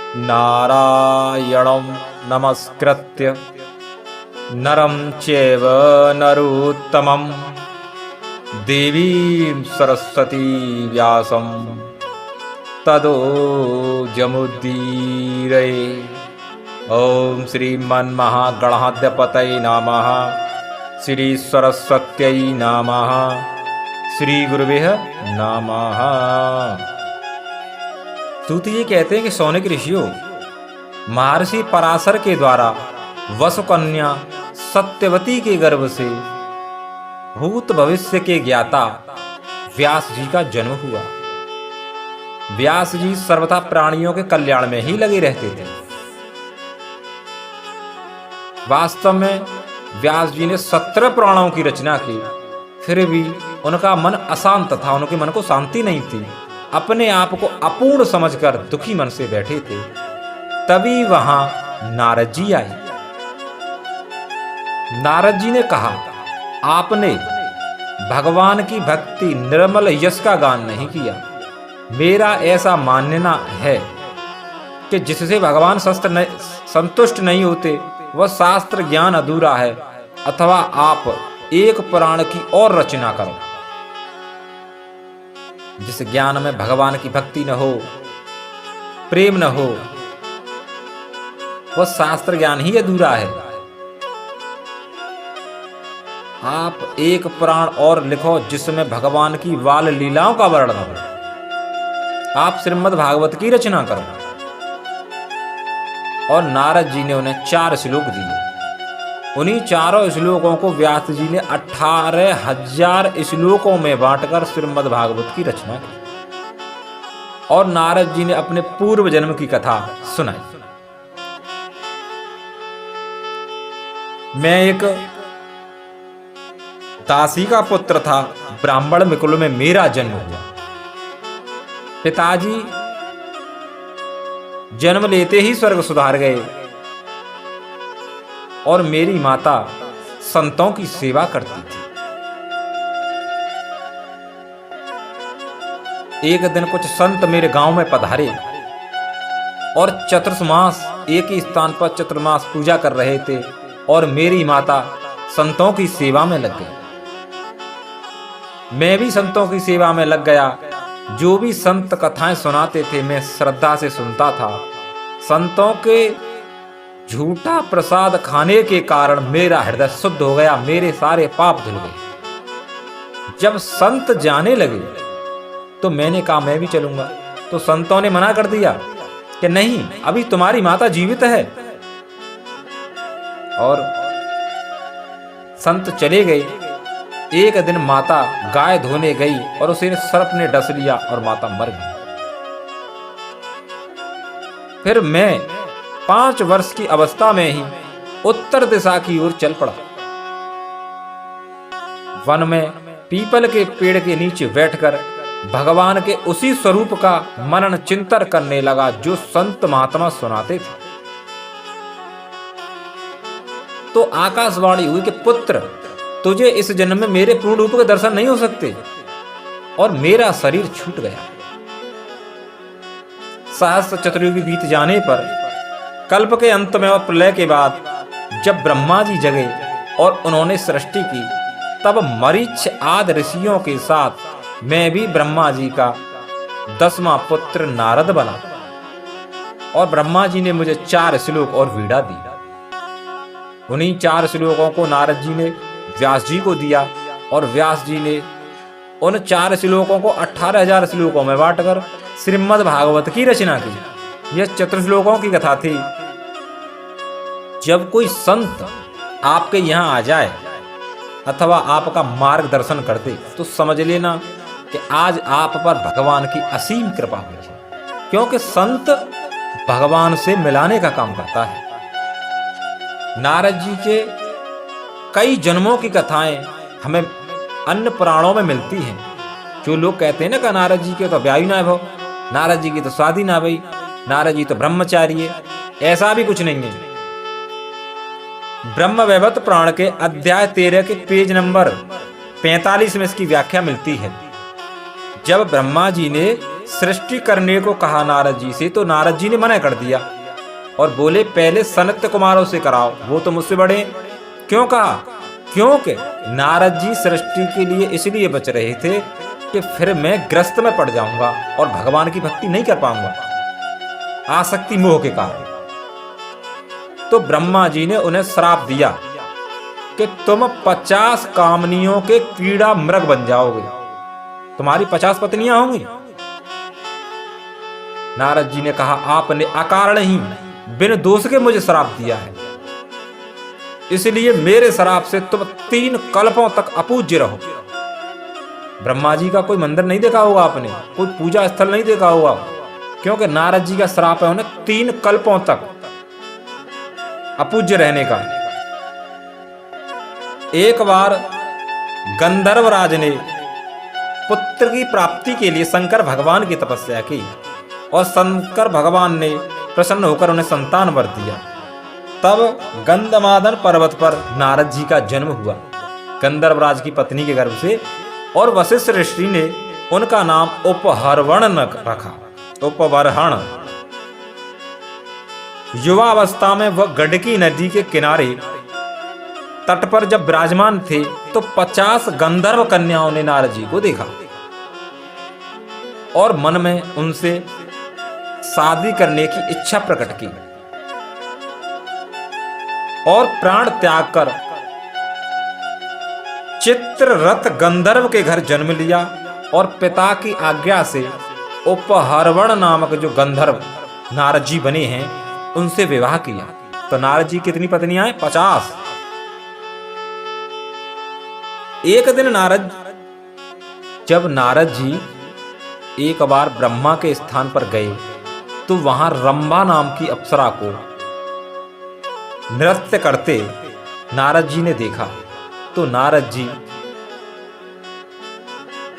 नारायणं नमस्कृत्य नरं चैव नरोत्तमं देवीं सरस्वती व्यासं ततो जमुदीरये। ओम श्रीमन्महागणाधिपतये नमः। श्री सरस्वत्यै नमः। श्री गुरुवे नमः। सूत जी कहते हैं कि सौनक ऋषियों, महर्षि पराशर के द्वारा वसुकन्या सत्यवती के गर्भ से भूत भविष्य के ज्ञाता व्यास जी का जन्म हुआ। व्यास जी सर्वथा प्राणियों के कल्याण में ही लगे रहते थे। वास्तव में व्यास जी ने 17 पुराणों की रचना की, फिर भी उनका मन अशांत था, उनके मन को शांति नहीं थी। अपने आप को अपूर्ण समझकर दुखी मन से बैठे थे। तभी वहां नारद जी आए। नारद जी ने कहा, आपने भगवान की भक्ति निर्मल यश का गान नहीं किया। मेरा ऐसा मानना है कि जिससे भगवान संतुष्ट नहीं होते वह शास्त्र ज्ञान अधूरा है, अथवा आप एक पुराण की और रचना करो। जिस ज्ञान में भगवान की भक्ति न हो, प्रेम न हो, वह शास्त्र ज्ञान ही अधूरा है। आप एक पुराण और लिखो जिसमें भगवान की बाल लीलाओं का वर्णन हो। आप श्रीमद् भागवत की रचना करो। और नारद जी ने उन्हें 4 श्लोक दिए। उन्हीं चारों श्लोकों को व्यास जी ने 18,000 श्लोकों में बांटकर श्रीमद् भागवत की रचना की। और नारद जी ने अपने पूर्व जन्म की कथा सुनाई। मैं एक दासी का पुत्र था, ब्राह्मण कुल में मेरा जन्म हुआ। पिताजी जन्म लेते ही स्वर्ग सुधार गए और मेरी माता संतों की सेवा करती थी। एक दिन कुछ संत मेरे गांव में पधारे और चतुर्मास एक ही स्थान पर चतुर्मास पूजा कर रहे थे और मेरी माता संतों की सेवा में लग गई। मैं भी संतों की सेवा में लग गया। जो भी संत कथाएं सुनाते थे मैं श्रद्धा से सुनता था। संतों के झूठा प्रसाद खाने के कारण मेरा हृदय शुद्ध हो गया, मेरे सारे पाप धुल गए। जब संत जाने लगे तो मैंने कहा मैं भी चलूंगा, तो संतों ने मना कर दिया कि नहीं, अभी तुम्हारी माता जीवित है। और संत चले गए। एक दिन माता गाय धोने गई और उसे सर्प ने डस लिया और माता मर गई। फिर मैं 5 वर्ष की अवस्था में ही उत्तर दिशा की ओर चल पड़ा। वन में पीपल के पेड़ के नीचे बैठकर भगवान के उसी स्वरूप का मनन चिंतन करने लगा जो संत महात्मा सुनाते थे। तो आकाशवाणी हुई कि पुत्र, तुझे इस जन्म में मेरे पूर्ण रूप के दर्शन नहीं हो सकते। और मेरा शरीर छूट गया। सहस्त्र चतुर्युगी बीत जाने पर कल्प के अंत में और प्रलय के बाद जब ब्रह्मा जी जगे और उन्होंने सृष्टि की, तब मरीच आदि ऋषियों के साथ मैं भी ब्रह्मा जी का 10वां पुत्र नारद बना। और ब्रह्मा जी ने मुझे 4 श्लोक और वीणा दी। उन्हीं 4 श्लोकों को नारद जी ने व्यास जी को दिया और व्यास जी ने उन 4 श्लोकों को 18,000 श्लोकों में बांटकर श्रीमद् भागवत की रचना की। यह 4 श्लोकों की कथा थी। जब कोई संत आपके यहाँ आ जाए अथवा आपका मार्गदर्शन कर दे तो समझ लेना कि आज आप पर भगवान की असीम कृपा हुई है, क्योंकि संत भगवान से मिलाने का काम करता है। नारद जी के कई जन्मों की कथाएं हमें अन्य पुराणों में मिलती हैं। जो लोग कहते हैं ना कि नारद जी के तो ब्याह ना भो, नारद जी की तो शादी ना भई, नारद जी तो ब्रह्मचारी है, ऐसा भी कुछ नहीं है। ब्रह्म वैवर्त पुराण के अध्याय 13 के पेज नंबर 45 में इसकी व्याख्या मिलती है। जब ब्रह्मा जी ने सृष्टि करने को कहा नारद जी से, तो नारद जी ने मना कर दिया और बोले पहले सनत कुमारों से कराओ, वो तो मुझसे बड़े। क्यों कहा? क्योंकि नारद जी सृष्टि के लिए इसलिए बच रहे थे कि फिर मैं ग्रस्त में पड़ जाऊंगा और भगवान की भक्ति नहीं कर पाऊंगा, आसक्ति मोह के कारण। तो ब्रह्मा जी ने उन्हें श्राप दिया कि तुम 50 कामनियों के कीड़ा मृग बन जाओगे, तुम्हारी 50 पत्नियां होंगी। नारद जी ने कहा आपने अकारण ही बिन दोष के मुझे श्राप दिया है, इसलिए मेरे श्राप से तुम 3 कल्पों तक अपूज्य रहो। ब्रह्मा जी का कोई मंदिर नहीं देखा होगा आपने, कोई पूजा स्थल नहीं देखा होगा, क्योंकि नारद जी का श्राप है उन्हें 3 कल्पों तक अपूज्य रहने का। एक बार गंधर्वराज ने पुत्र की प्राप्ति के लिए शंकर भगवान की तपस्या की और शंकर भगवान ने प्रसन्न होकर उन्हें संतान वर दिया। तब गंधमादन पर्वत पर नारद जी का जन्म हुआ गंधर्वराज की पत्नी के गर्भ से, और वशिष्ठ ऋषि ने उनका नाम उपहर्वण रखा, उपवरहण। युवावस्था में वह गंडकी नदी के किनारे तट पर जब विराजमान थे तो 50 गंधर्व कन्याओं ने नारद जी को देखा और मन में उनसे शादी करने की इच्छा प्रकट की और प्राण त्याग कर चित्ररथ गंधर्व के घर जन्म लिया और पिता की आज्ञा से उपहर्वण नामक जो गंधर्व नारद जी बने हैं उनसे विवाह किया। तो नारद जी कितनी पत्नियां हैं? 50। एक दिन जब नारद जी एक बार ब्रह्मा के स्थान पर गए तो वहां रंभा नाम की अप्सरा को नृत्य करते नारद जी ने देखा। तो नारद जी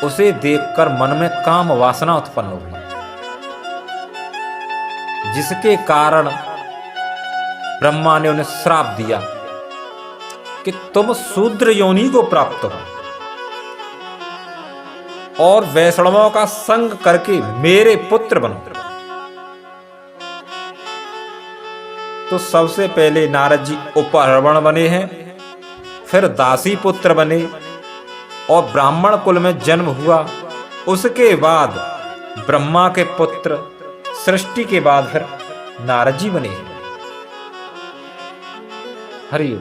उसे देखकर मन में काम वासना उत्पन्न हुई, जिसके कारण ब्रह्मा ने उन्हें श्राप दिया कि तुम शूद्र योनि को प्राप्त हो और वैष्णवों का संग करके मेरे पुत्र बनो। तो सबसे पहले नारद जी उपहर्वण बने हैं, फिर दासी पुत्र बने और ब्राह्मण कुल में जन्म हुआ। उसके बाद ब्रह्मा के पुत्र, सृष्टि के बाद फिर नारद जी बने। हरि ओम।